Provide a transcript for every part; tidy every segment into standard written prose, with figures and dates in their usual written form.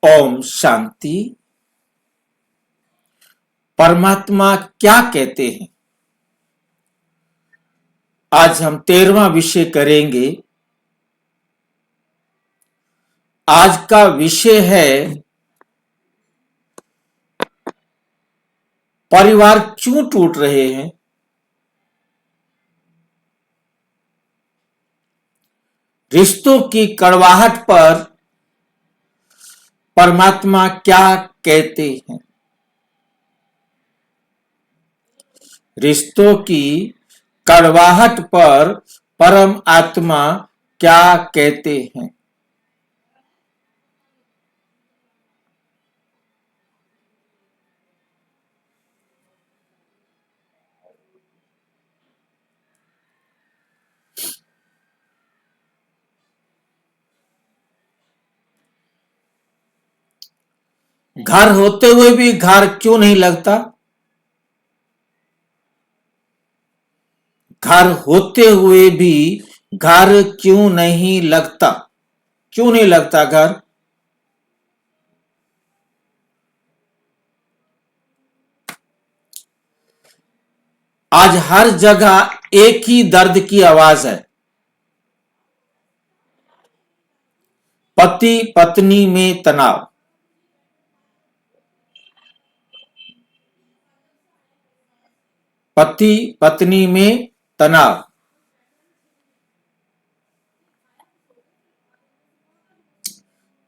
ओम शांति। परमात्मा क्या कहते हैं? आज हम 13वां विषय करेंगे। आज का विषय है परिवार क्यों टूट रहे हैं। रिश्तों की कड़वाहट पर परमात्मा क्या कहते हैं? रिश्तों की कड़वाहट पर परम आत्मा क्या कहते हैं? घर होते हुए भी घर क्यों नहीं लगता? घर होते हुए भी घर क्यों नहीं लगता? क्यों नहीं लगता घर? आज हर जगह एक ही दर्द की आवाज है। पति पत्नी में तनाव, पति पत्नी में तनाव।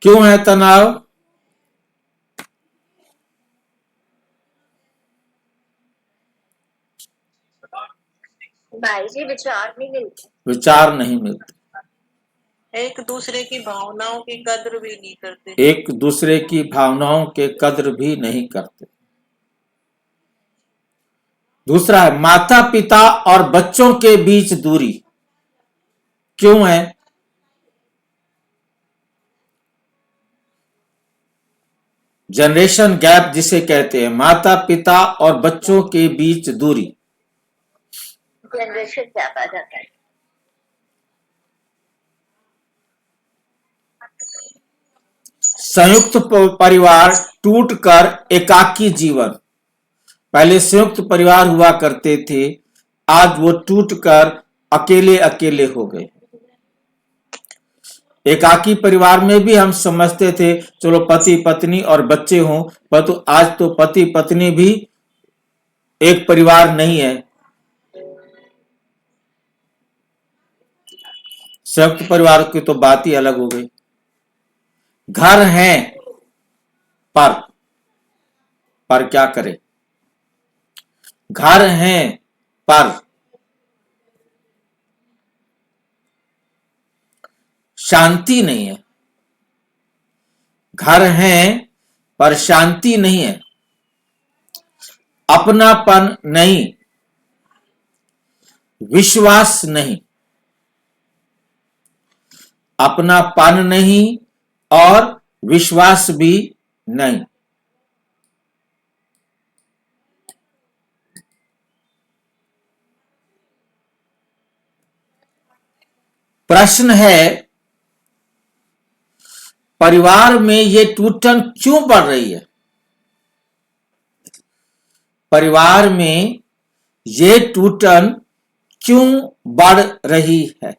क्यों है तनाव? भाई जी विचार नहीं मिलते। विचार नहीं मिलते। एक दूसरे की भावनाओं की कद्र भी नहीं करते। एक दूसरे की भावनाओं के कद्र भी नहीं करते। दूसरा है माता पिता और बच्चों के बीच दूरी। क्यों है? जनरेशन गैप जिसे कहते हैं, माता पिता और बच्चों के बीच दूरी। जनरेशन गैप आ जाता है। संयुक्त परिवार टूटकर एकाकी जीवन। पहले संयुक्त परिवार हुआ करते थे, आज वो टूटकर अकेले अकेले हो गए। एकाकी परिवार में भी हम समझते थे चलो पति पत्नी और बच्चे हों, परंतु आज तो पति पत्नी भी एक परिवार नहीं है। संयुक्त परिवार की तो बात ही अलग हो गई। घर हैं पर क्या करें? घर हैं पर शांति नहीं है। घर हैं पर शांति नहीं है, अपनापन नहीं, विश्वास नहीं। अपनापन नहीं और विश्वास भी नहीं। प्रश्न है परिवार में ये टूटन क्यों बढ़ रही है? परिवार में ये टूटन क्यों बढ़ रही है?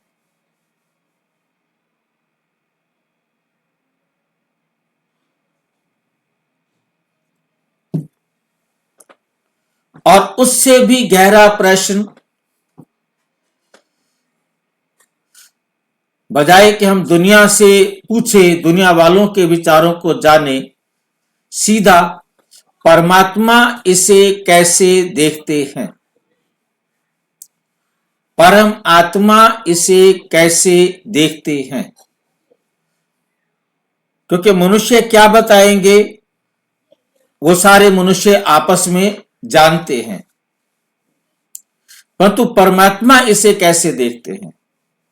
और उससे भी गहरा प्रश्न, बजाय कि हम दुनिया से पूछे, दुनिया वालों के विचारों को जाने, सीधा परमात्मा इसे कैसे देखते हैं? परम आत्मा इसे कैसे देखते हैं? क्योंकि मनुष्य क्या बताएंगे वो सारे मनुष्य आपस में जानते हैं, परंतु परमात्मा इसे कैसे देखते हैं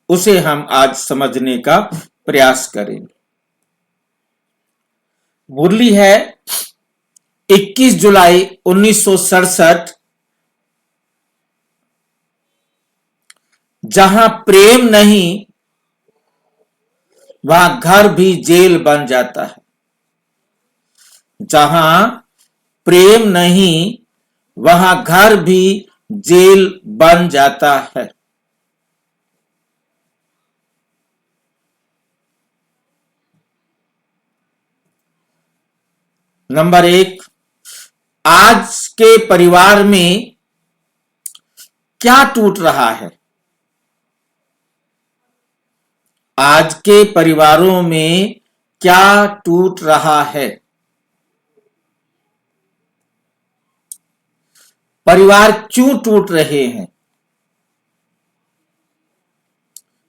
उसे हम आज समझने का प्रयास करेंगे। मुरली है 21 जुलाई 1967। जहां प्रेम नहीं वहां घर भी जेल बन जाता है। जहां प्रेम नहीं वहां घर भी जेल बन जाता है। नंबर 1, आज के परिवार में क्या टूट रहा है? आज के परिवारों में क्या टूट रहा है? परिवार क्यों टूट रहे हैं?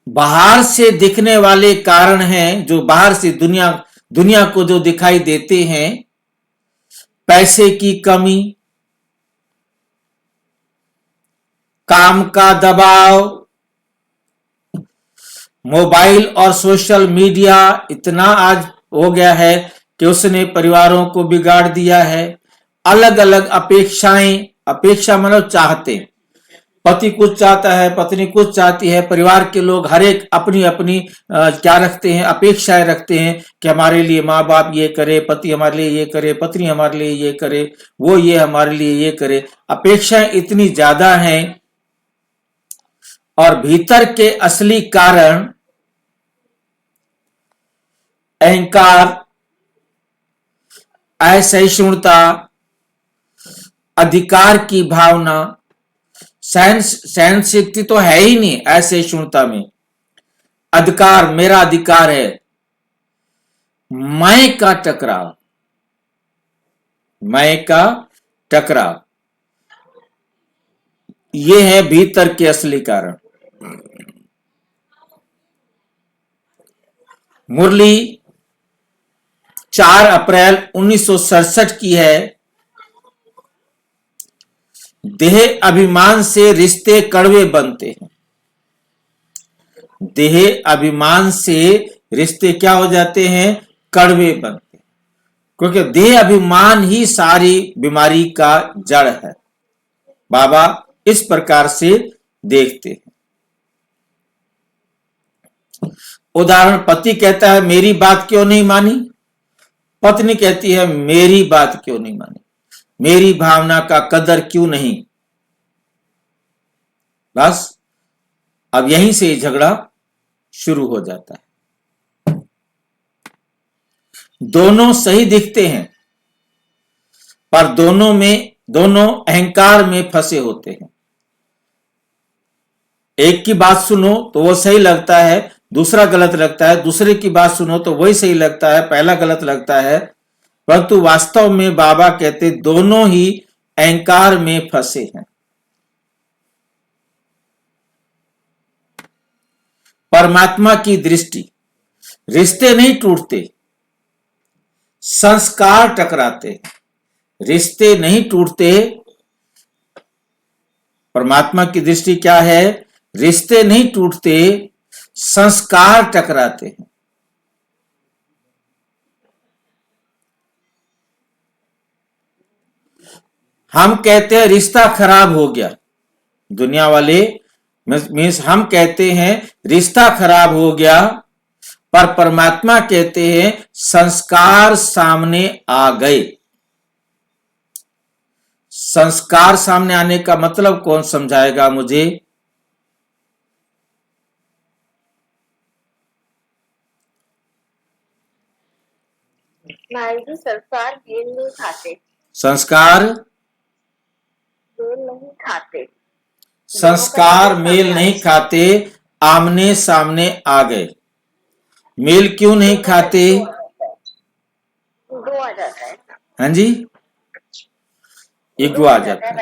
बाहर से दिखने वाले कारण हैं, जो बाहर से दुनिया को जो दिखाई देते हैं। पैसे की कमी, काम का दबाव, मोबाइल और सोशल मीडिया इतना आज हो गया है कि उसने परिवारों को बिगाड़ दिया है। अलग अलग अपेक्षाएं, अपेक्षा मतलब चाहते, पति कुछ चाहता है, पत्नी कुछ चाहती है, परिवार के लोग हर एक अपनी अपनी क्या रखते हैं, अपेक्षाएं रखते हैं कि हमारे लिए माँ बाप ये करे, पति हमारे लिए ये करे, पत्नी हमारे लिए ये करे, वो ये हमारे लिए ये करे। अपेक्षाएं इतनी ज्यादा हैं और भीतर के असली कारण अहंकार, असहिष्णुता, अधिकार की भावना, सहन शक्ति तो है ही नहीं असहिष्णुता में। अधिकार, मेरा अधिकार है, मैं का टकराव, मैं का टकराव, ये है भीतर के असली कारण। मुरली 4 अप्रैल 1967 की है। देह अभिमान से रिश्ते कड़वे बनते हैं। देह अभिमान से रिश्ते क्या हो जाते हैं? कड़वे बनते हैं, क्योंकि देह अभिमान ही सारी बीमारी का जड़ है। बाबा इस प्रकार से देखते हैं। उदाहरण, पति कहता है मेरी बात क्यों नहीं मानी, पत्नी कहती है मेरी बात क्यों नहीं मानी, मेरी भावना का कदर क्यों नहीं। बस अब यहीं से झगड़ा शुरू हो जाता है। दोनों सही दिखते हैं पर दोनों अहंकार में फंसे होते हैं। एक की बात सुनो तो वो सही लगता है, दूसरा गलत लगता है, दूसरे की बात सुनो तो वही सही लगता है, पहला गलत लगता है। परंतु वास्तव में बाबा कहते दोनों ही अहंकार में फंसे हैं। परमात्मा की दृष्टि, रिश्ते नहीं टूटते, संस्कार टकराते। रिश्ते नहीं टूटते, परमात्मा की दृष्टि क्या है? रिश्ते नहीं टूटते, संस्कार टकराते हैं। हम कहते हैं रिश्ता खराब हो गया, दुनिया वाले मीन्स हम कहते हैं रिश्ता खराब हो गया, पर परमात्मा कहते हैं संस्कार सामने आ गए। संस्कार सामने आने का मतलब कौन समझाएगा मुझे? जी संस्कार मेल नहीं खाते, संस्कार मेल नहीं खाते, संस्कार मेल नहीं खाते, आमने सामने आ गए। मेल क्यों नहीं खाते? ईगो आ जाता है। हाँ जी, ईगो आ जाता है।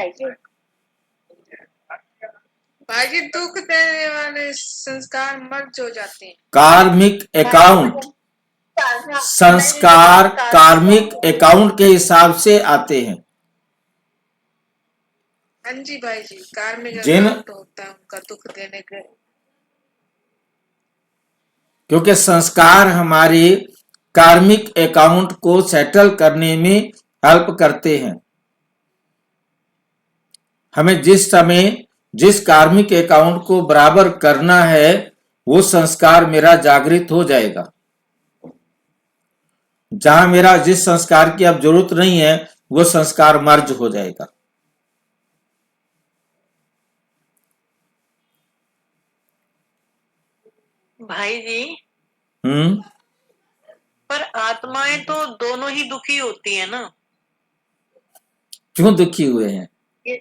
भाई दुख देने वाले संस्कार मर्ज हो जाते हैं। कार्मिक अकाउंट, संस्कार कार्मिक अकाउंट के हिसाब से आते हैं। हाँ जी भाई जी, कार्मिक जिन अकाउंट होता है उनका दुख देने के। क्योंकि संस्कार हमारे कार्मिक अकाउंट को सेटल करने में हेल्प करते हैं। हमें जिस समय जिस कार्मिक अकाउंट को बराबर करना है वो संस्कार मेरा जागृत हो जाएगा। जहां मेरा जिस संस्कार की अब जरूरत नहीं है वो संस्कार मर्ज हो जाएगा। भाई जी, हम्म। पर आत्माएं तो दोनों ही दुखी होती है ना। क्यों दुखी हुए हैं? ये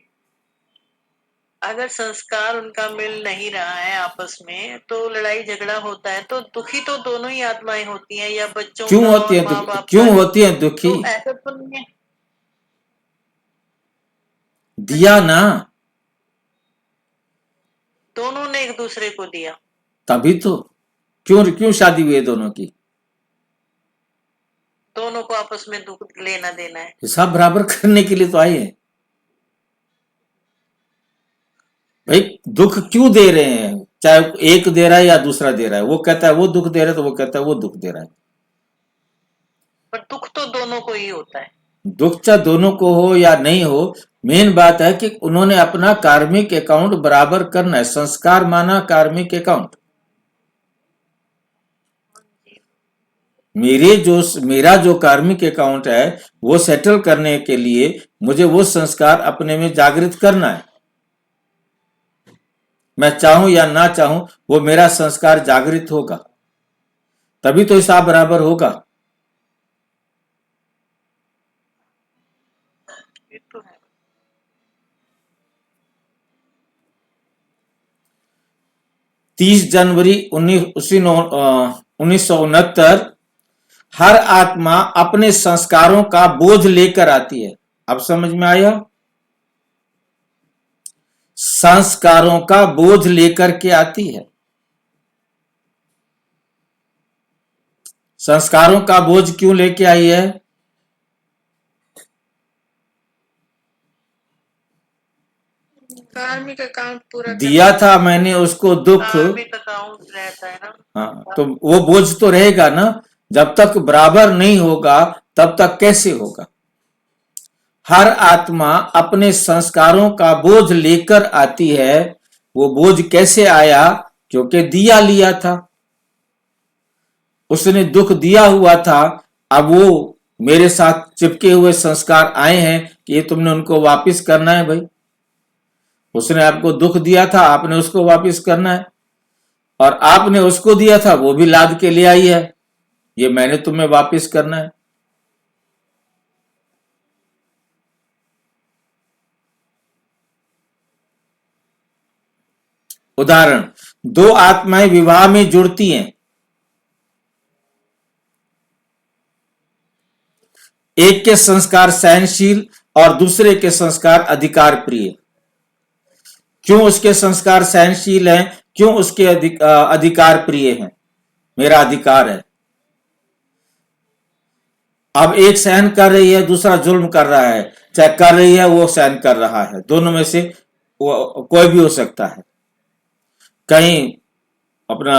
अगर संस्कार उनका मिल नहीं रहा है आपस में, तो लड़ाई झगड़ा होता है, तो दुखी तो दोनों ही आत्माएं होती हैं, या बच्चों क्यों का होती और है माँ बाप क्यों का। होती है दुखी? तो ऐसा तो नहीं है। दिया ना, दोनों ने एक दूसरे को दिया। तभी तो। क्यों क्यों शादी हुई है दोनों की? दोनों को आपस में दुख लेना देना है। हिसाब बराबर करने के लिए तो आए हैं भाई। दुख क्यों दे रहे हैं? चाहे एक दे रहा है या दूसरा दे रहा है, वो कहता है वो दुख दे रहा है तो वो कहता है वो दुख दे रहा है। पर दुख तो दोनों को ही होता है। दुख चाहे दोनों को हो या नहीं हो, मेन बात है कि उन्होंने अपना कार्मिक अकाउंट बराबर करना है। संस्कार माना कार्मिक अकाउंट। मेरा जो कार्मिक अकाउंट है वो सेटल करने के लिए मुझे वो संस्कार अपने में जागृत करना है। मैं चाहूं या ना चाहूं वो मेरा संस्कार जागृत होगा, तभी तो हिसाब बराबर होगा। ये तो है। 30 जनवरी 1969 हर आत्मा अपने संस्कारों का बोझ लेकर आती है। अब समझ में आया? संस्कारों का बोझ लेकर के आती है। संस्कारों का बोझ क्यों लेके आई है? कार्मिक अकाउंट पूरा दिया था मैंने उसको दुख। कार्मिक अकाउंट रहता है ना। हाँ, तो वो बोझ तो रहेगा ना। जब तक बराबर नहीं होगा तब तक कैसे होगा? हर आत्मा अपने संस्कारों का बोझ लेकर आती है। वो बोझ कैसे आया? क्योंकि दिया लिया था, उसने दुख दिया हुआ था। अब वो मेरे साथ चिपके हुए संस्कार आए हैं कि ये तुमने उनको वापस करना है भाई। उसने आपको दुख दिया था, आपने उसको वापस करना है। और आपने उसको दिया था, वो भी लाद के ले आई है, ये मैंने तुम्हें वापस करना है। उदाहरण, दो आत्माएं विवाह में जुड़ती हैं। एक के संस्कार सहनशील और दूसरे के संस्कार अधिकार प्रिय। क्यों उसके संस्कार सहनशील हैं? क्यों उसके अधिकार प्रिय हैं? मेरा अधिकार है। अब एक सहन कर रही है, दूसरा जुल्म कर रहा है। चाहे कर रही है वो सहन कर रहा है, दोनों में से कोई भी हो सकता है। कहीं अपना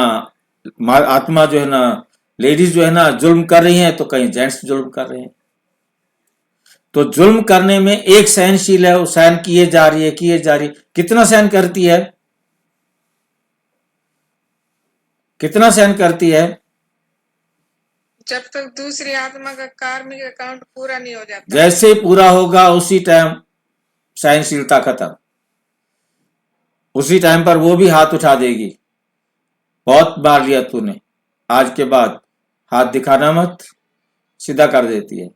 आत्मा जो है ना, लेडीज जो है ना जुल्म कर रही हैं, तो कहीं जेंट्स जुल्म कर रहे हैं। तो जुल्म करने में एक सहनशील है, वो सहन किए जा रही है, किए जा रही है। कितना सहन करती है? कितना सहन करती है? जब तक दूसरी आत्मा का कार्मिक अकाउंट पूरा नहीं हो जाता। जैसे पूरा होगा उसी टाइम सहनशीलता खत्म। उसी टाइम पर वो भी हाथ उठा देगी, बहुत मार लिया तूने, आज के बाद हाथ दिखाना मत, सीधा कर देती है।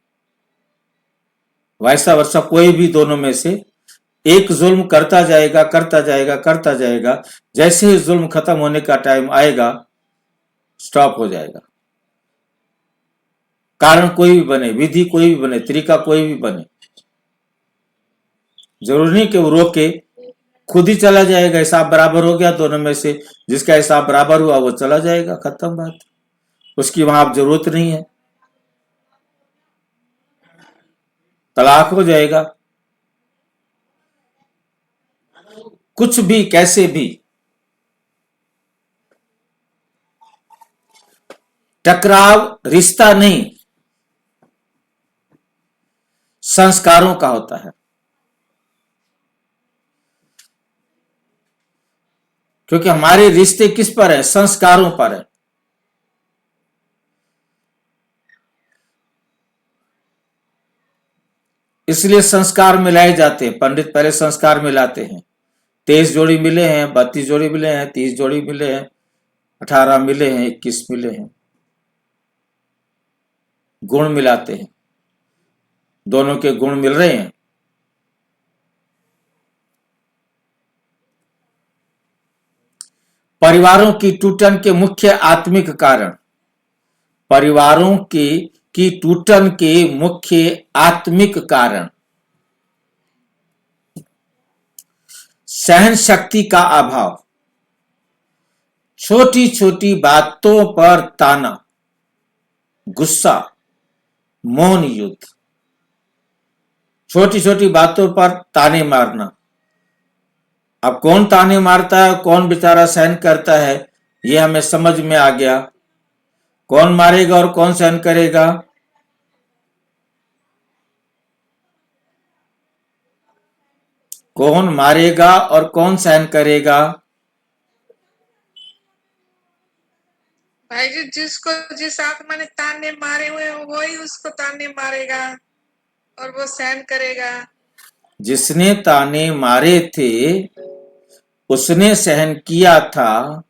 वैसा वैसा कोई भी दोनों में से एक जुल्म करता जाएगा, करता जाएगा, करता जाएगा। जैसे ही जुल्म खत्म होने का टाइम आएगा, स्टॉप हो जाएगा। कारण कोई भी बने, विधि कोई भी बने, तरीका कोई भी बने, जरूरी नहीं कि वो रोके, खुद ही चला जाएगा। हिसाब बराबर हो गया दोनों में से, जिसका हिसाब बराबर हुआ वो चला जाएगा, खत्म बात। उसकी वहां अब जरूरत नहीं है, तलाक हो जाएगा। कुछ भी कैसे भी टकराव रिश्ता नहीं, संस्कारों का होता है। क्योंकि हमारे रिश्ते किस पर है? संस्कारों पर है। इसलिए संस्कार मिलाए जाते हैं। पंडित पहले संस्कार मिलाते हैं। 23 जोड़ी मिले हैं, 32 जोड़ी मिले हैं, 30 जोड़ी मिले हैं, 18 मिले हैं, 21 मिले हैं। गुण मिलाते हैं, दोनों के गुण मिल रहे हैं। परिवारों की टूटन के मुख्य आत्मिक कारण, परिवारों की टूटन के मुख्य आत्मिक कारण सहन शक्ति का अभाव, छोटी छोटी बातों पर ताना, गुस्सा, मौन युद्ध। छोटी छोटी बातों पर ताने मारना। अब कौन ताने मारता है, कौन बेचारा सहन करता है, ये हमें समझ में आ गया। कौन मारेगा और कौन सहन करेगा? कौन मारेगा और कौन सहन करेगा? भाई जी, जिसको जिस आत्मा ने ताने मारे हुए हैं वही उसको ताने मारेगा और वो सहन करेगा। जिसने ताने मारे थे उसने सहन किया था,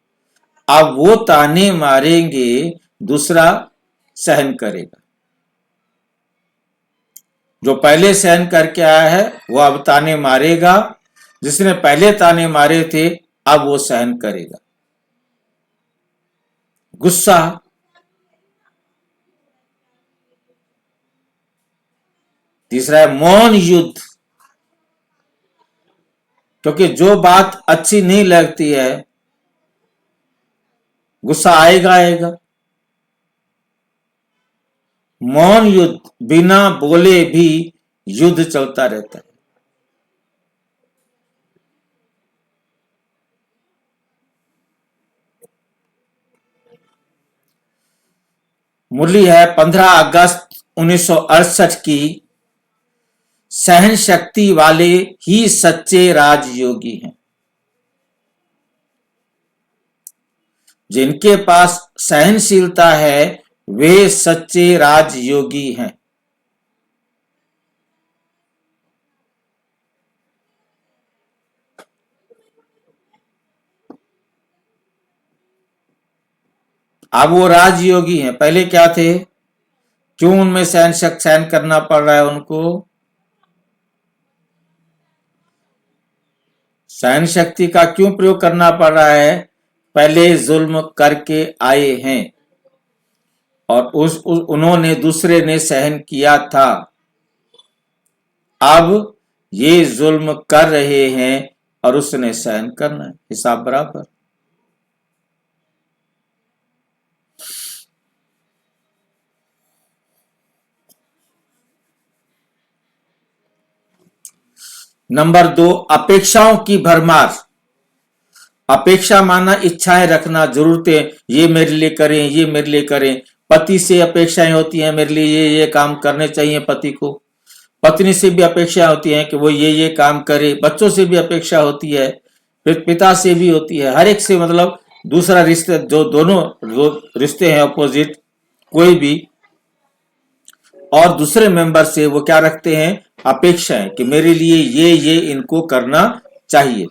अब वो ताने मारेंगे, दूसरा सहन करेगा। जो पहले सहन करके आया है वो अब ताने मारेगा, जिसने पहले ताने मारे थे अब वो सहन करेगा। गुस्सा, तीसरा है मौन युद्ध, क्योंकि जो बात अच्छी नहीं लगती है गुस्सा आएगा आएगा। मौन युद्ध, बिना बोले भी युद्ध चलता रहता है। मुरली है 15 अगस्त 1968 की। सहन शक्ति वाले ही सच्चे राजयोगी हैं। जिनके पास सहनशीलता है वे सच्चे राजयोगी हैं। अब वो राजयोगी हैं, पहले क्या थे? क्यों उनमें सहन करना पड़ रहा है उनको? सहन शक्ति का क्यों प्रयोग करना पड़ रहा है? पहले जुल्म करके आए हैं और उन्होंने, दूसरे ने सहन किया था। अब ये जुल्म कर रहे हैं और उसने सहन करना है, हिसाब बराबर। नंबर 2, अपेक्षाओं की भरमार। अपेक्षा माना इच्छाएं रखना, जरूरतें, ये मेरे लिए करें, ये मेरे लिए करें। पति से अपेक्षाएं होती हैं, मेरे लिए ये काम करने चाहिए पति को। पत्नी से भी अपेक्षा होती है कि वो ये काम करे। बच्चों से भी अपेक्षा होती है, फिर पिता से भी होती है, हर एक से। मतलब दूसरा रिश्ते, जो दोनों रिश्ते हैं अपोजिट, कोई भी और दूसरे मेंबर से वो क्या रखते हैं? अपेक्षाएं कि मेरे लिए ये इनको करना चाहिए,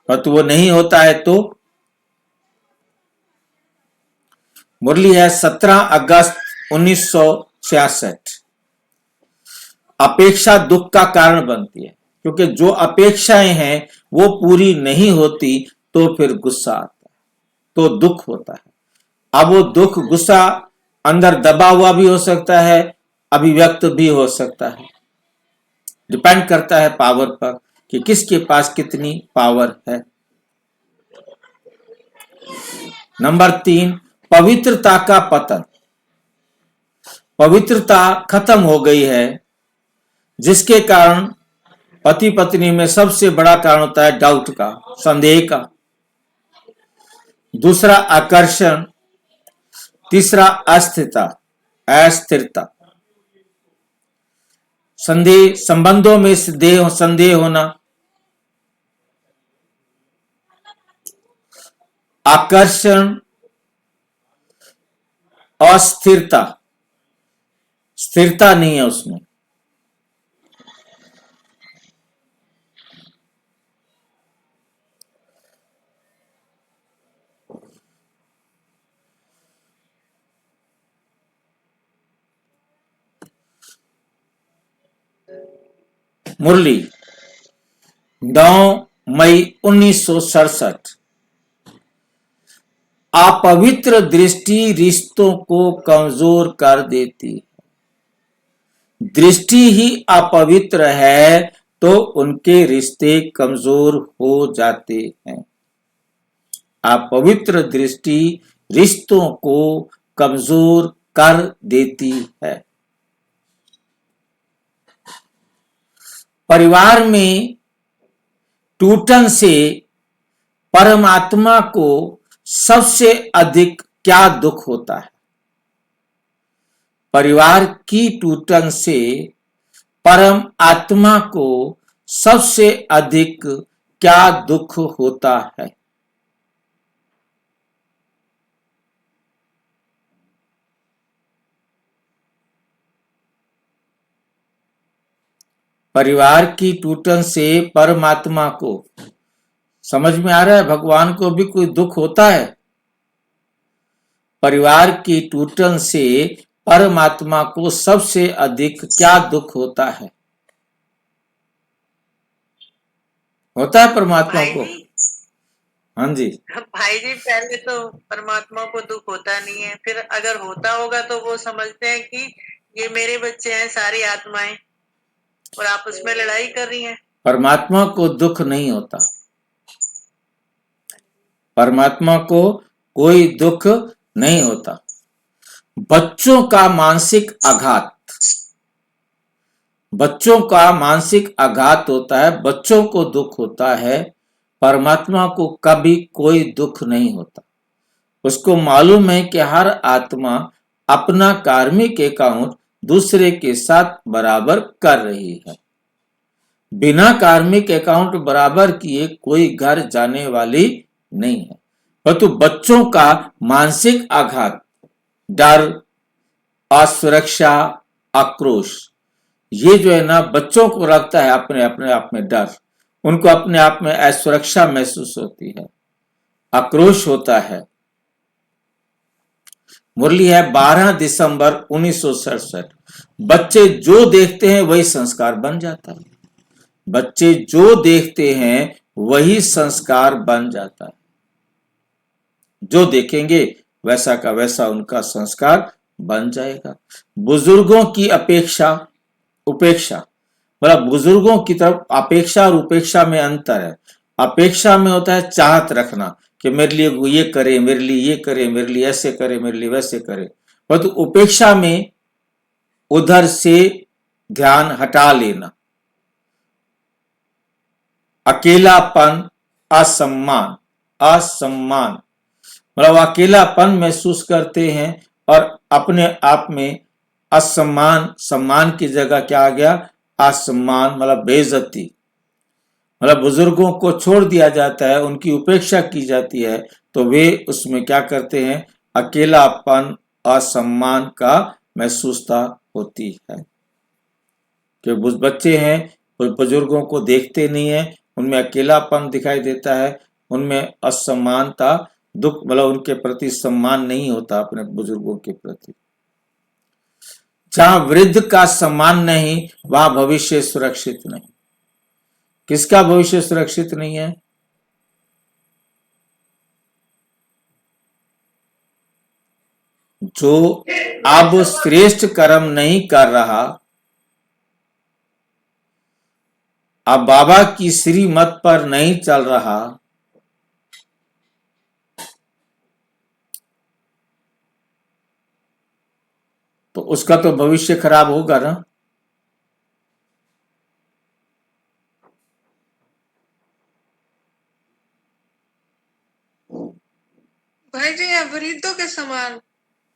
और तो वो नहीं होता है तो। मुरली है 17 अगस्त 1966। अपेक्षा दुख का कारण बनती है, क्योंकि जो अपेक्षाएं हैं वो पूरी नहीं होती तो फिर गुस्सा आता है, तो दुख होता है। अब वो दुख, गुस्सा अंदर दबा हुआ भी हो सकता है, अभिव्यक्त भी हो सकता है। डिपेंड करता है पावर पर कि किसके पास कितनी पावर है। नंबर 3, पवित्रता का पतन। पवित्रता खत्म हो गई है, जिसके कारण पति पत्नी में सबसे बड़ा कारण होता है डाउट का, संदेह का। दूसरा आकर्षण, तीसरा अस्थिरता। संदेह, संबंधों में संदेह होना। आकर्षण, अस्थिरता, स्थिरता नहीं है उसमें। मुरली 9 मई 1967। अपवित्र दृष्टि रिश्तों को कमजोर कर देती है। दृष्टि ही अपवित्र है तो उनके रिश्ते कमजोर हो जाते हैं। अपवित्र दृष्टि रिश्तों को कमजोर कर देती है। परिवार में टूटन से परमात्मा को सबसे अधिक क्या दुख होता है? परिवार की टूटन से परम आत्मा को सबसे अधिक क्या दुख होता है? परिवार की टूटन से परमात्मा को, समझ में आ रहा है, भगवान को भी कोई दुख होता है? परिवार की टूटन से परमात्मा को सबसे अधिक क्या दुख होता है? होता है परमात्मा को? हाँ जी भाई जी, पहले तो परमात्मा को दुख होता नहीं है, फिर अगर होता होगा तो वो समझते हैं कि ये मेरे बच्चे हैं, सारी आत्माएं, और आपस में लड़ाई कर रही हैं। परमात्मा को दुख नहीं होता। परमात्मा को कोई दुख नहीं होता। बच्चों का मानसिक आघात, बच्चों का मानसिक आघात होता है, बच्चों को दुख होता है। परमात्मा को कभी कोई दुख नहीं होता। उसको मालूम है कि हर आत्मा अपना कार्मिक अकाउंट दूसरे के साथ बराबर कर रही है। बिना कार्मिक अकाउंट बराबर किए कोई घर जाने वाली नहीं है। परंतु बच्चों का मानसिक आघात, डर, असुरक्षा, आक्रोश, ये जो है ना, बच्चों को लगता है अपने अपने आप में डर, उनको अपने आप में असुरक्षा महसूस होती है, आक्रोश होता है। मुरली है 12 दिसंबर 1967। बच्चे जो देखते हैं वही संस्कार बन जाता है। बच्चे जो देखते हैं वही संस्कार बन जाता है। जो देखेंगे वैसा का वैसा उनका संस्कार बन जाएगा। बुजुर्गों की अपेक्षा उपेक्षा, मतलब बुजुर्गों की तरफ अपेक्षा और उपेक्षा में अंतर है। अपेक्षा में होता है चाहत रखना कि मेरे लिए वो ये करे, मेरे लिए ये करे, मेरे लिए ऐसे करे, मेरे लिए वैसे करे। परंतु उपेक्षा में उधर से ध्यान हटा लेना, अकेलापन, असम्मान, असम्मान, मतलब अकेलापन महसूस करते हैं और अपने आप में असम्मान, सम्मान की जगह क्या आ गया? असम्मान, मतलब बेइज्जती। मतलब बुजुर्गों को छोड़ दिया जाता है, उनकी उपेक्षा की जाती है, तो वे उसमें क्या करते हैं? अकेलापन, असम्मान का महसूसता होती है। कि बच्चे हैं, कोई बुजुर्गों को देखते नहीं है, उनमें अकेलापन दिखाई देता है, उनमें असम्मानता, दुख, मतलब उनके प्रति सम्मान नहीं होता अपने बुजुर्गों के प्रति। जहां वृद्ध का सम्मान नहीं, वहां भविष्य सुरक्षित नहीं। किसका भविष्य सुरक्षित नहीं है? जो अब श्रेष्ठ कर्म नहीं कर रहा, अब बाबा की श्रीमत पर नहीं चल रहा, तो उसका तो भविष्य खराब होगा ना। भाई जी, यहाँ वृद्धों के समान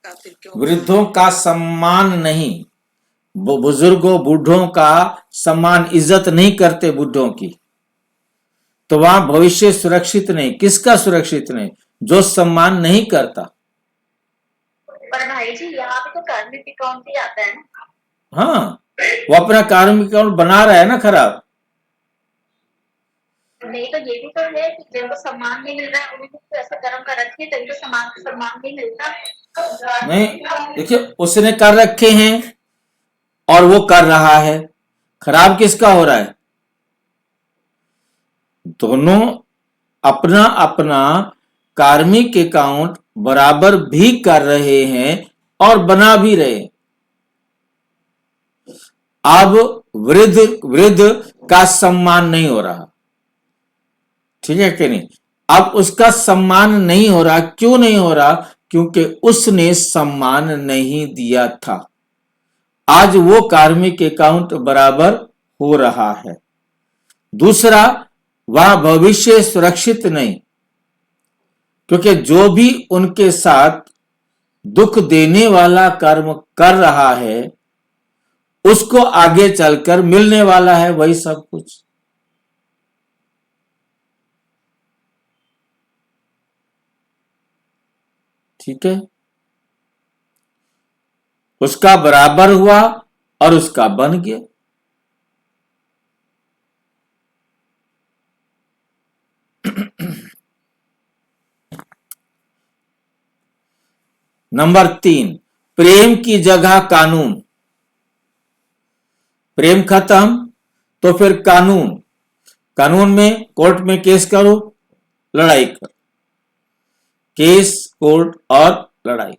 खातिर क्यों? वृद्धों का सम्मान नहीं, वो बुजुर्गों बूढ़ों का सम्मान, इज्जत नहीं करते बूढ़ों की, तो वहां भविष्य सुरक्षित नहीं। किसका सुरक्षित नहीं? जो सम्मान नहीं करता। पर भाई जी, यहाँ पे तो कार्मिक अकाउंट ही आता है ना। हाँ, वो अपना कार्मिक अकाउंट बना रहा है ना खराब। नहीं तो ये भी तो है कि जिनको सम्मान नहीं मिल रहा है उन्हें तो ऐसा कर्म कर रखी है, तभी तो सम्मान नहीं मिलता। नहीं, देखिए, उसने कर रखे हैं और वो कर रहा है। खराब किसका हो रहा है? दोनों अपना अपना कार्मिक अकाउंट बराबर भी कर रहे हैं और बना भी रहे हैं। अब वृद्ध वृद्ध का सम्मान नहीं हो रहा, ठीक है कि नहीं? अब उसका सम्मान नहीं हो रहा। क्यों नहीं हो रहा? क्योंकि उसने सम्मान नहीं दिया था। आज वो कार्मिक अकाउंट बराबर हो रहा है। दूसरा, वह भविष्य सुरक्षित नहीं, क्योंकि जो भी उनके साथ दुख देने वाला कर्म कर रहा है उसको आगे चलकर मिलने वाला है वही सब कुछ। ठीक है, उसका बराबर हुआ और उसका बन गया। नंबर 3, प्रेम की जगह कानून। प्रेम खत्म तो फिर कानून। कानून में कोर्ट में केस करो, लड़ाई करो। केस, कोर्ट और लड़ाई।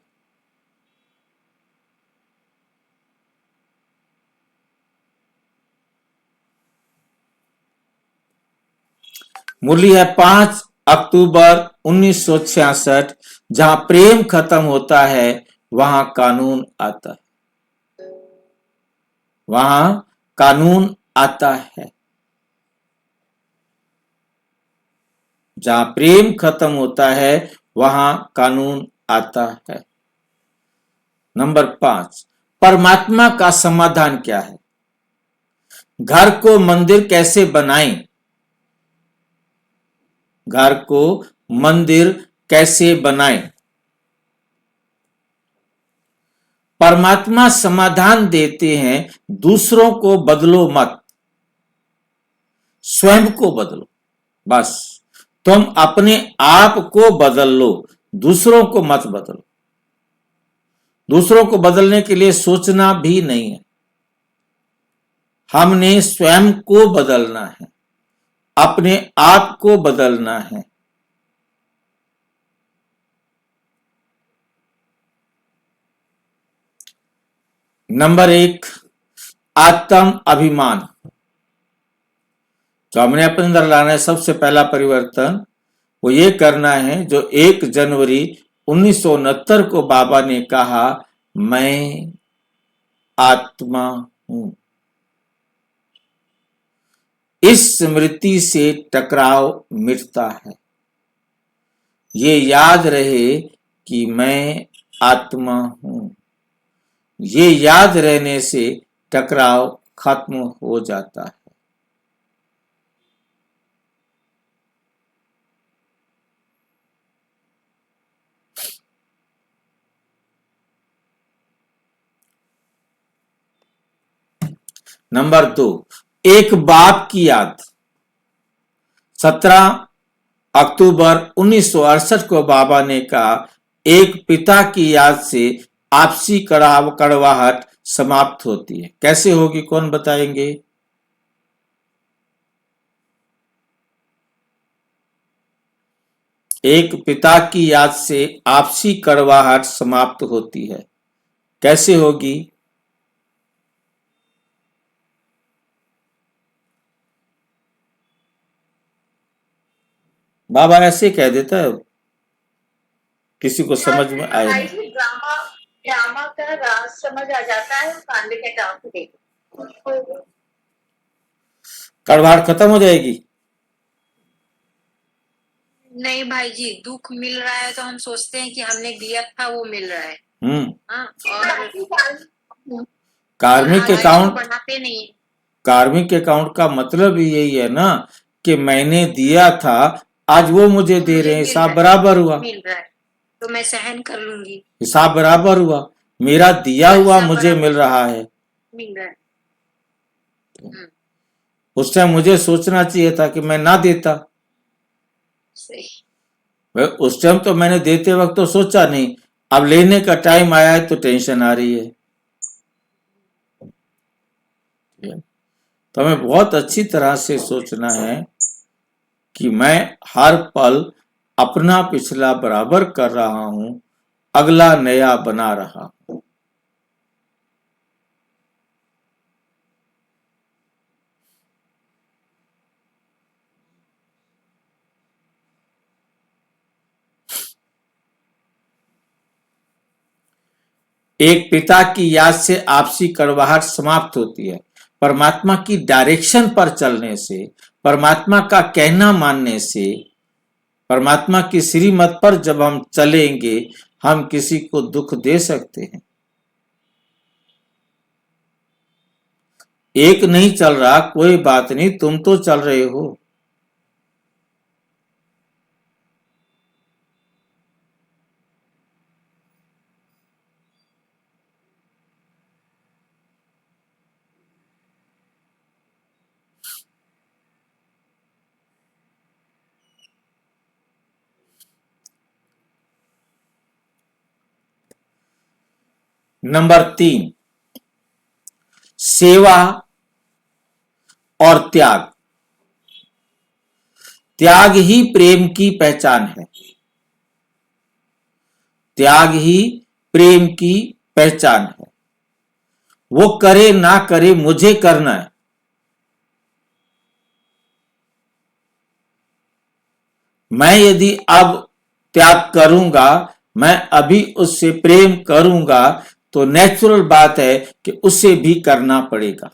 मुरली है 5 अक्टूबर 1966। जहां प्रेम खत्म होता है वहां कानून आता है, वहां कानून आता है। जहां प्रेम खत्म होता है वहां कानून आता है। नंबर 5, परमात्मा का समाधान क्या है? घर को मंदिर कैसे बनाएं? घर को मंदिर कैसे बनाएं? परमात्मा समाधान देते हैं, दूसरों को बदलो मत, स्वयं को बदलो। बस तुम अपने आप को बदल लो, दूसरों को मत बदलो। दूसरों को बदलने के लिए सोचना भी नहीं है, हमने स्वयं को बदलना है, अपने आप को बदलना है। नंबर 1, आत्म अभिमान। जो हमने अपने अंदर लाना है, सबसे पहला परिवर्तन वो ये करना है जो 1 जनवरी 1969 को बाबा ने कहा, मैं आत्मा हूं। इस स्मृति से टकराव मिटता है। ये याद रहे कि मैं आत्मा हूं। ये याद रहने से टकराव खत्म हो जाता है। नंबर 2, एक बाप की याद। 17 अक्टूबर 1968 को बाबा ने कहा, एक पिता की याद से आपसी कड़वाहट समाप्त होती है। कैसे होगी, कौन बताएंगे? एक पिता की याद से आपसी कड़वाहट समाप्त होती है, कैसे होगी? बाबा ऐसे कह देता है, किसी को समझ में आए भाई नहीं। जी, ड्रामा ड्रामा का राज समझ आ जाता है कांदे के टाप को देखो। कड़वाहट खत्म हो जाएगी। नहीं भाई जी, दुख मिल रहा है तो हम सोचते हैं कि हमने दिया था वो मिल रहा है। हाँ, और कार्मिक आगे तो अकाउंट, बढ़ाते नहीं। कार्मिक अकाउंट का मतलब ही यही है ना कि मैंने दिया था, आज वो मुझे दे रहे हैं, हिसाब बराबर हुआ। मिल रहा है तो मैं सहन कर लूंगी। हिसाब बराबर हुआ, मेरा दिया हुआ मुझे मिल रहा है। मिल रहा है। उस टाइम मुझे सोचना चाहिए था कि मैं ना देता। सही। उस टाइम तो मैंने देते वक्त तो सोचा नहीं, अब लेने का टाइम आया है तो टेंशन आ रही है। तो हमें बहुत अच्छी तरह से सोचना है कि मैं हर पल अपना पिछला बराबर कर रहा हूं, अगला नया बना रहा हूं। एक पिता की याद से आपसी कड़वाहट समाप्त होती है। परमात्मा की डायरेक्शन पर चलने से, परमात्मा का कहना मानने से, परमात्मा की श्रीमत पर जब हम चलेंगे, हम किसी को दुख दे सकते हैं। एक नहीं चल रहा, कोई बात नहीं, तुम तो चल रहे हो। नंबर 3, सेवा और त्याग। त्याग ही प्रेम की पहचान है। त्याग ही प्रेम की पहचान है। वो करे ना करे, मुझे करना है। मैं यदि अब त्याग करूंगा, मैं अभी उससे प्रेम करूंगा, तो नेचुरल बात है कि उसे भी करना पड़ेगा।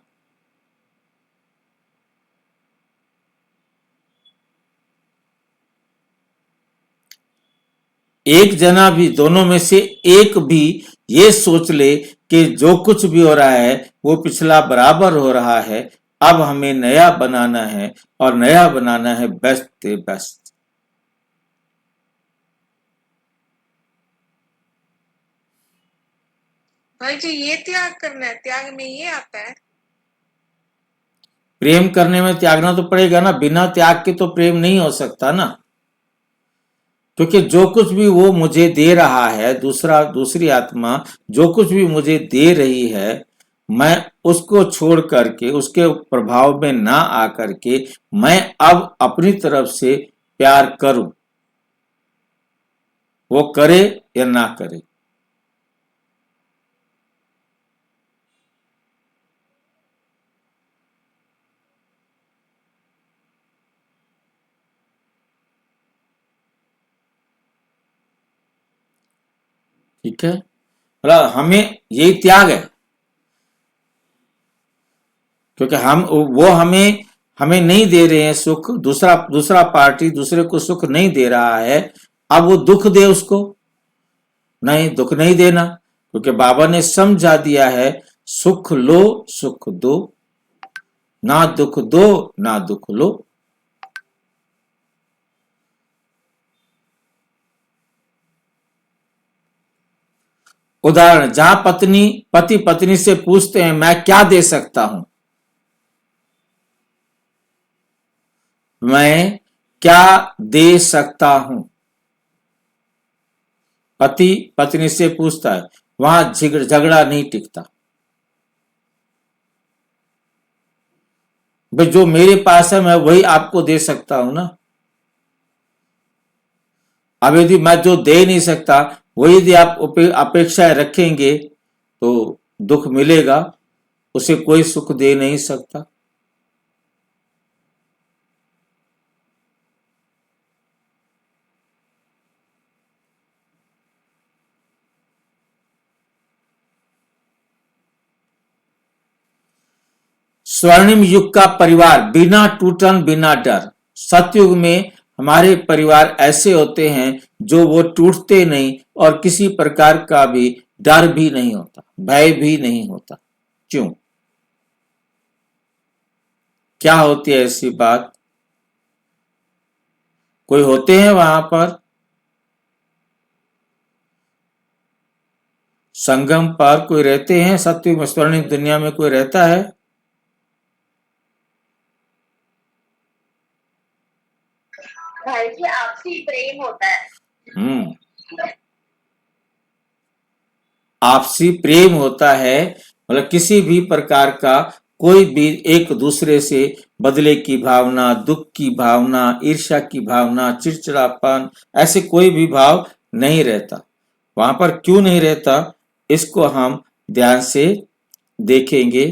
एक जना भी, दोनों में से एक भी ये सोच ले कि जो कुछ भी हो रहा है वो पिछला बराबर हो रहा है, अब हमें नया बनाना है, और नया बनाना है बेस्ट से बेस्ट। भाई जी ये त्याग करना है, त्याग में ये आता है। प्रेम करने में त्यागना तो पड़ेगा ना, बिना त्याग के तो प्रेम नहीं हो सकता ना। क्योंकि जो कुछ भी वो मुझे दे रहा है, दूसरी आत्मा जो कुछ भी मुझे दे रही है, मैं उसको छोड़ करके, उसके प्रभाव में ना आकर के, मैं अब अपनी तरफ से प्यार करूं, वो करे या ना करे। ठीक है, मतलब हमें यही त्याग है। क्योंकि वो हमें नहीं दे रहे हैं सुख, दूसरा पार्टी दूसरे को सुख नहीं दे रहा है, अब वो दुख दे उसको? नहीं, दुख नहीं देना, क्योंकि बाबा ने समझा दिया है, सुख लो सुख दो, ना दुख दो ना दुख लो। उदाहरण, जहां पति पत्नी से पूछते हैं मैं क्या दे सकता हूं, मैं क्या दे सकता हूं, पति पत्नी से पूछता है, वहां झगड़ा नहीं टिकता। भाई जो मेरे पास है मैं वही आपको दे सकता हूं ना। अब यदि मैं जो दे नहीं सकता वही यदि आप अपेक्षाएं रखेंगे तो दुख मिलेगा, उसे कोई सुख दे नहीं सकता। स्वर्णिम युग का परिवार बिना टूटन बिना डर। सतयुग में हमारे परिवार ऐसे होते हैं जो वो टूटते नहीं, और किसी प्रकार का भी डर भी नहीं होता, भय भी नहीं होता। क्यों? क्या होती है ऐसी बात? कोई होते हैं वहां पर संगम पर, कोई रहते हैं सतयुग में, स्वर्णिम दुनिया में कोई रहता है? भाई जी आपसी प्रेम होता है। आपसी प्रेम होता है, मतलब किसी भी प्रकार का कोई भी एक दूसरे से बदले की भावना, दुख की भावना, ईर्ष्या की भावना, चिड़चिड़ापन, ऐसे कोई भी भाव नहीं रहता। वहां पर क्यों नहीं रहता, इसको हम ध्यान से देखेंगे।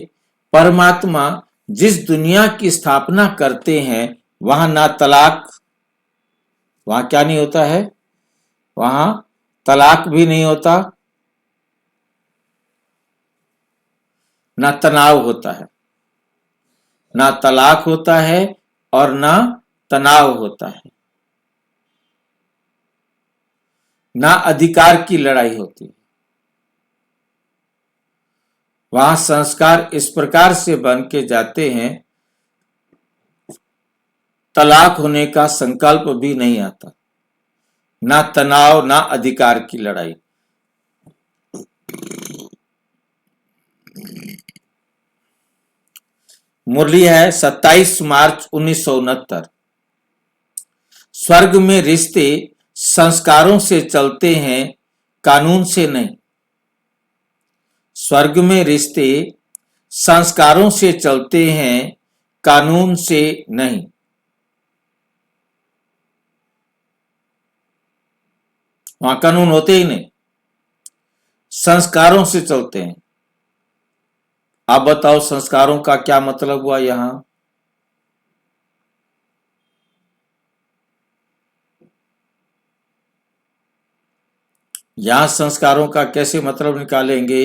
परमात्मा जिस दुनिया की स्थापना करते हैं वहां ना तलाक, वहां क्या नहीं होता है, वहां तलाक भी नहीं होता, ना तनाव होता है, ना तलाक होता है और ना तनाव होता है, ना अधिकार की लड़ाई होती है। वहां संस्कार इस प्रकार से बन के जाते हैं, तलाक होने का संकल्प भी नहीं आता, ना तनाव, ना अधिकार की लड़ाई। मुरली है 27 मार्च 1969। स्वर्ग में रिश्ते संस्कारों से चलते हैं, कानून से नहीं। स्वर्ग में रिश्ते संस्कारों से चलते हैं, कानून से नहीं। वहां कानून होते ही नहीं, संस्कारों से चलते हैं। आप बताओ संस्कारों का क्या मतलब हुआ यहां? यहां संस्कारों का कैसे मतलब निकालेंगे?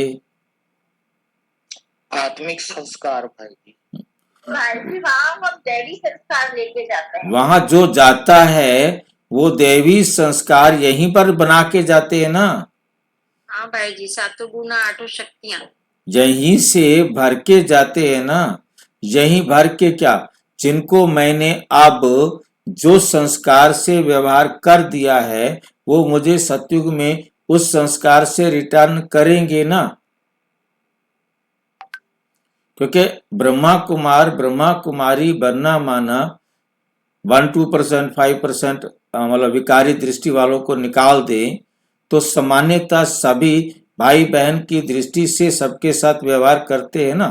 आत्मिक संस्कार भाई जी। भाई जी वहाँ हम दैवी संस्कार लेके जाते हैं। वहां जो जाता है वो दैवी संस्कार यहीं पर बना के जाते हैं ना। हाँ भाई जी, सातों गुना आठों शक्तियां यहीं से भर के जाते हैं ना। यहीं भर के क्या, जिनको मैंने अब जो संस्कार से व्यवहार कर दिया है वो मुझे सतयुग में उस संस्कार से रिटर्न करेंगे ना। क्योंकि ब्रह्मा कुमार ब्रह्मा कुमारी बनना माना 1-2%, 5% मतलब विकारी दृष्टि वालों को निकाल दें तो सामान्यतः सभी भाई बहन की दृष्टि से सबके साथ व्यवहार करते हैं ना।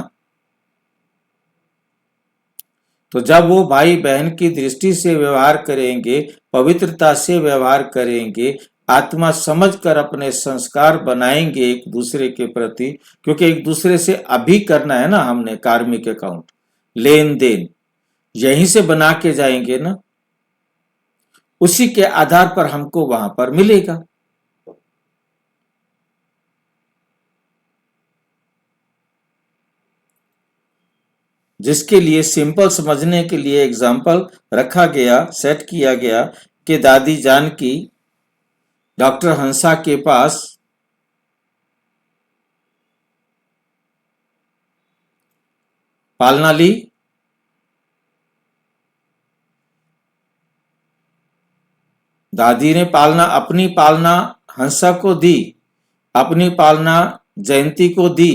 तो जब वो भाई बहन की दृष्टि से व्यवहार करेंगे, पवित्रता से व्यवहार करेंगे, आत्मा समझकर अपने संस्कार बनाएंगे एक दूसरे के प्रति, क्योंकि एक दूसरे से अभी करना है ना, हमने कार्मिक अकाउंट लेन देन यहीं से बना के जाएंगे ना, उसी के आधार पर हमको वहां पर मिलेगा। जिसके लिए सिंपल समझने के लिए एग्जाम्पल रखा गया, सेट किया गया कि दादी जानकी डॉक्टर हंसा के पास पालना ली, दादी ने पालना, अपनी पालना हंसा को दी, अपनी पालना जयंती को दी,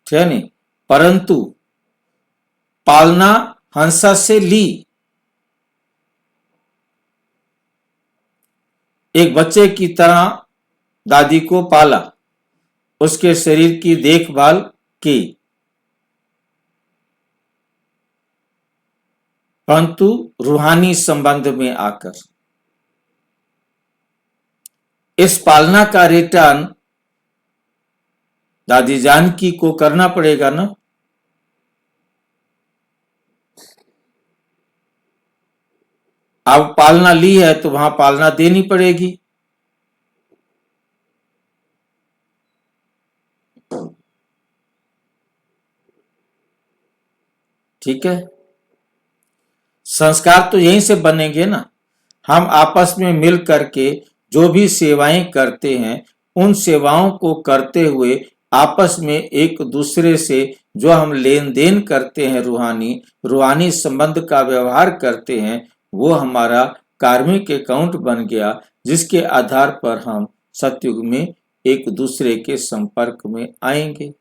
ठीक है नहीं, परंतु पालना हंसा से ली। एक बच्चे की तरह दादी को पाला, उसके शरीर की देखभाल की, परंतु रूहानी संबंध में आकर इस पालना का रिटर्न दादी जानकी को करना पड़ेगा ना। अब पालना ली है तो वहां पालना देनी पड़ेगी। ठीक है, संस्कार तो यहीं से बनेंगे ना। हम आपस में मिल करके जो भी सेवाएं करते हैं, उन सेवाओं को करते हुए आपस में एक दूसरे से जो हम लेन देन करते हैं, रूहानी संबंध का व्यवहार करते हैं, वो हमारा कार्मिक अकाउंट बन गया, जिसके आधार पर हम सतयुग में एक दूसरे के संपर्क में आएंगे।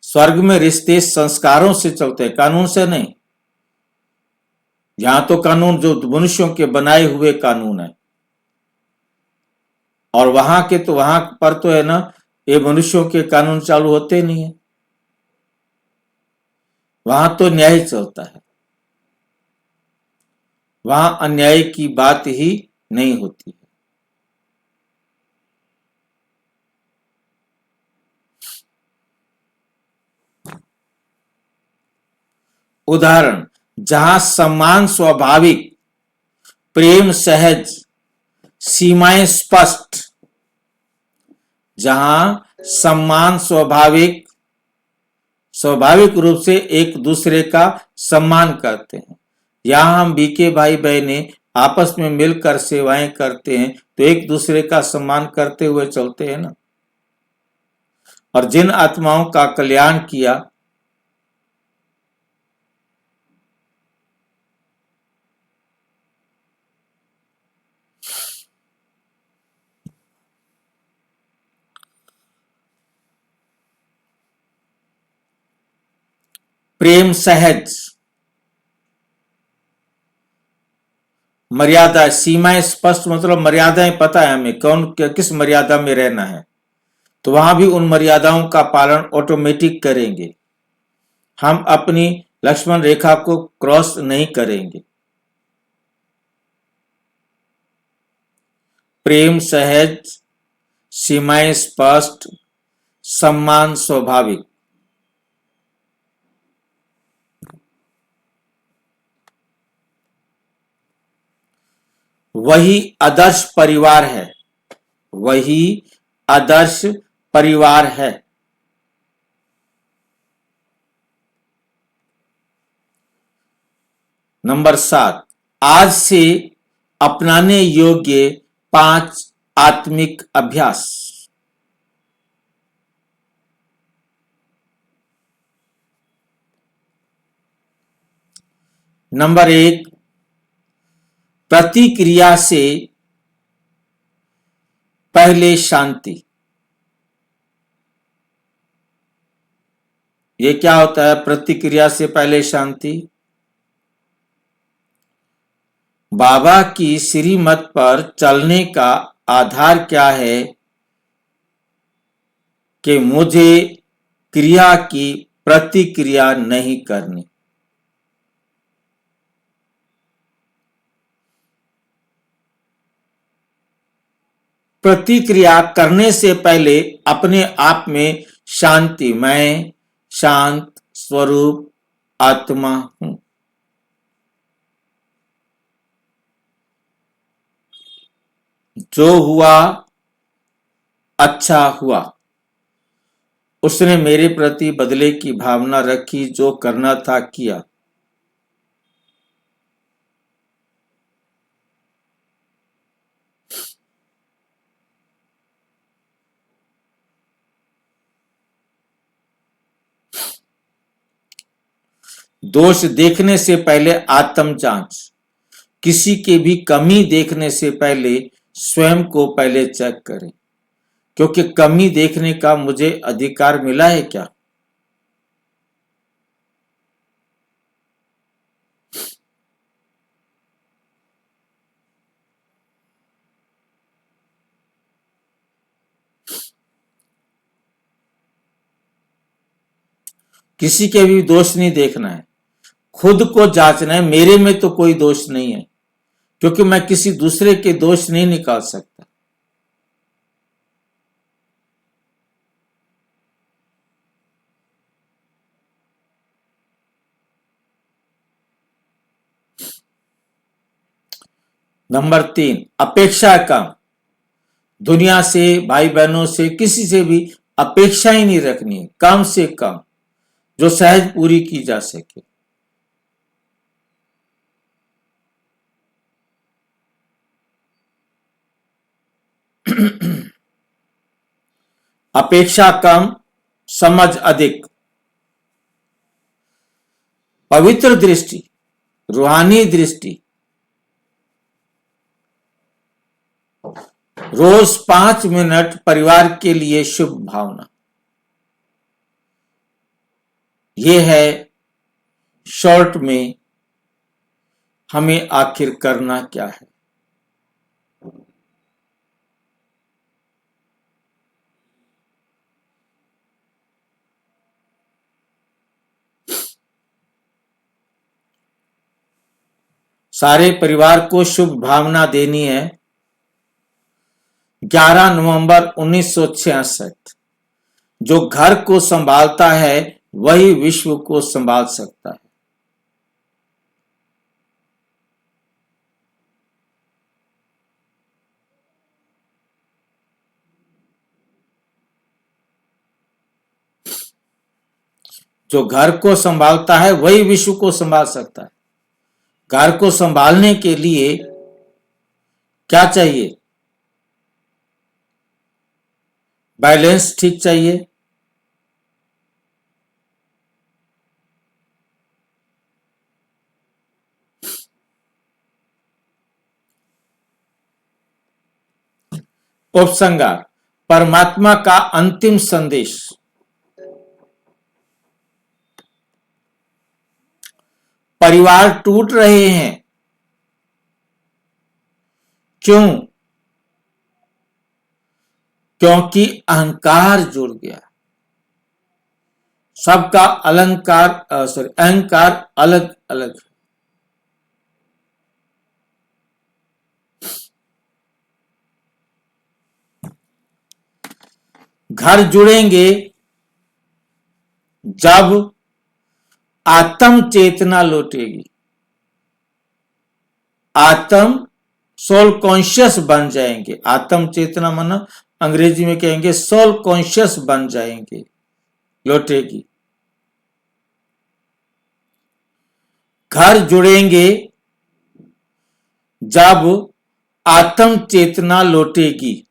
स्वर्ग में रिश्ते संस्कारों से चलते हैं, कानून से नहीं। यहां तो कानून जो मनुष्यों के बनाए हुए कानून है, और वहां के तो वहां पर तो है ना, ये मनुष्यों के कानून चालू होते नहीं है, वहां तो न्याय चलता है, वहां अन्याय की बात ही नहीं होती है। उदाहरण, जहां सम्मान स्वाभाविक, प्रेम सहज, सीमाएं स्पष्ट, जहां सम्मान स्वाभाविक रूप से एक दूसरे का सम्मान करते हैं, यहां हम बीके भाई बहनें आपस में मिलकर सेवाएं करते हैं तो एक दूसरे का सम्मान करते हुए चलते हैं ना। और जिन आत्माओं का कल्याण किया, प्रेम सहज, मर्यादा, सीमाएं स्पष्ट, मतलब मर्यादाएं पता है हमें कौन किस मर्यादा में रहना है, तो वहां भी उन मर्यादाओं का पालन ऑटोमेटिक करेंगे, हम अपनी लक्ष्मण रेखा को क्रॉस नहीं करेंगे। प्रेम सहज, सीमाएं स्पष्ट, सम्मान स्वाभाविक। वही आदर्श परिवार है, वही आदर्श परिवार है। नंबर 7, आज से अपनाने योग्य 5 आत्मिक अभ्यास। नंबर 1, प्रतिक्रिया से पहले शांति। ये क्या होता है प्रतिक्रिया से पहले शांति? बाबा की श्रीमत पर चलने का आधार क्या है कि मुझे क्रिया की प्रतिक्रिया नहीं करनी। प्रतिक्रिया करने से पहले अपने आप में शांति, मैं शांत स्वरूप आत्मा हूं। जो हुआ अच्छा हुआ, उसने मेरे प्रति बदले की भावना रखी, जो करना था किया। दोष देखने से पहले आत्म जांच, किसी के भी कमी देखने से पहले स्वयं को पहले चेक करें, क्योंकि कमी देखने का मुझे अधिकार मिला है क्या? किसी के भी दोष नहीं देखना है, खुद को जांचना है, मेरे में तो कोई दोष नहीं है, क्योंकि मैं किसी दूसरे के दोष नहीं निकाल सकता। नंबर 3, अपेक्षा कम। दुनिया से, भाई बहनों से, किसी से भी अपेक्षा ही नहीं रखनी है, कम से कम, जो सहज पूरी की जा सके। अपेक्षा कम, समझ अधिक। पवित्र दृष्टि, रूहानी दृष्टि। रोज 5 मिनट परिवार के लिए शुभ भावना। यह है शॉर्ट में हमें आखिर करना क्या है। सारे परिवार को शुभ भावना देनी है। 11 नवंबर 1966। जो घर को संभालता है वही विश्व को संभाल सकता है। जो घर को संभालता है वही विश्व को संभाल सकता है। घर को संभालने के लिए क्या चाहिए? बैलेंस ठीक चाहिए, उपसंहार। परमात्मा का अंतिम संदेश। परिवार टूट रहे हैं, क्यों? क्योंकि अहंकार जुड़ गया। सबका अहंकार अलग अलग है। घर जुड़ेंगे जब आत्म चेतना लौटेगी। आत्म सोल कॉन्शियस बन जाएंगे। आत्म चेतना माना अंग्रेजी में कहेंगे सोल कॉन्शियस बन जाएंगे, लौटेगी। घर जुड़ेंगे जब आत्म चेतना लौटेगी।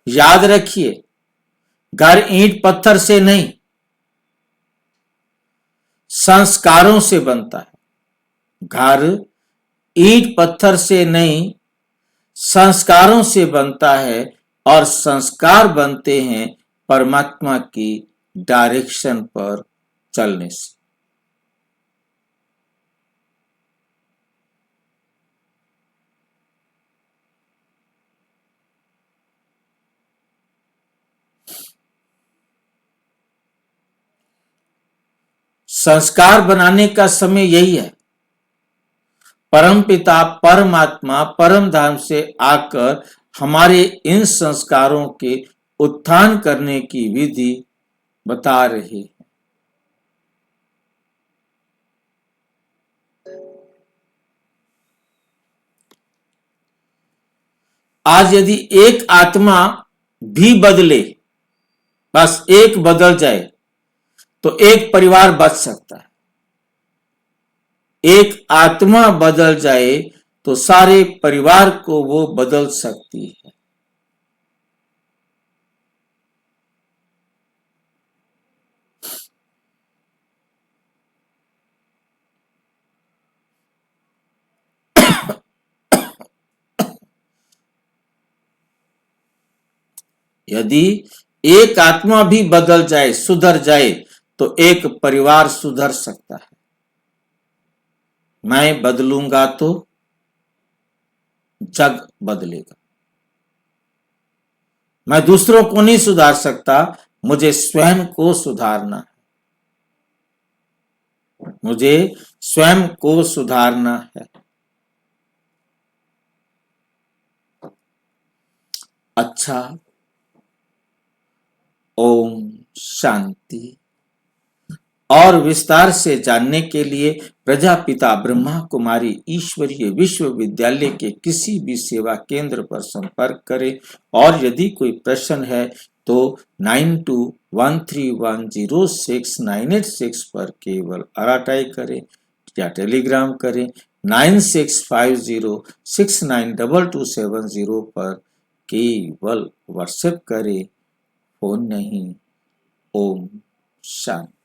याद रखिए, घर ईंट पत्थर से नहीं, संस्कारों से बनता है। घर ईंट पत्थर से नहीं, संस्कारों से बनता है, और संस्कार बनते हैं परमात्मा की डायरेक्शन पर चलने से। संस्कार बनाने का समय यही है। परमपिता परमात्मा परम धाम से आकर हमारे इन संस्कारों के उत्थान करने की विधि बता रहे हैं। आज यदि एक आत्मा भी बदले, बस एक बदल जाए, तो एक परिवार बच सकता है। एक आत्मा बदल जाए तो सारे परिवार को वो बदल सकती है। यदि एक आत्मा भी बदल जाए, सुधर जाए, तो एक परिवार सुधर सकता है। मैं बदलूंगा तो जग बदलेगा। मैं दूसरों को नहीं सुधार सकता, मुझे स्वयं को सुधारना है। मुझे स्वयं को सुधारना है। अच्छा, ओम शांति। और विस्तार से जानने के लिए प्रजापिता ब्रह्मा कुमारी ईश्वरीय विश्वविद्यालय के किसी भी सेवा केंद्र पर संपर्क करें। और यदि कोई प्रश्न है तो 9213106986 पर केवल अराटाई करें या टेलीग्राम करें। 9650692270 पर केवल व्हाट्सएप करें, फोन नहीं। ओम शांति।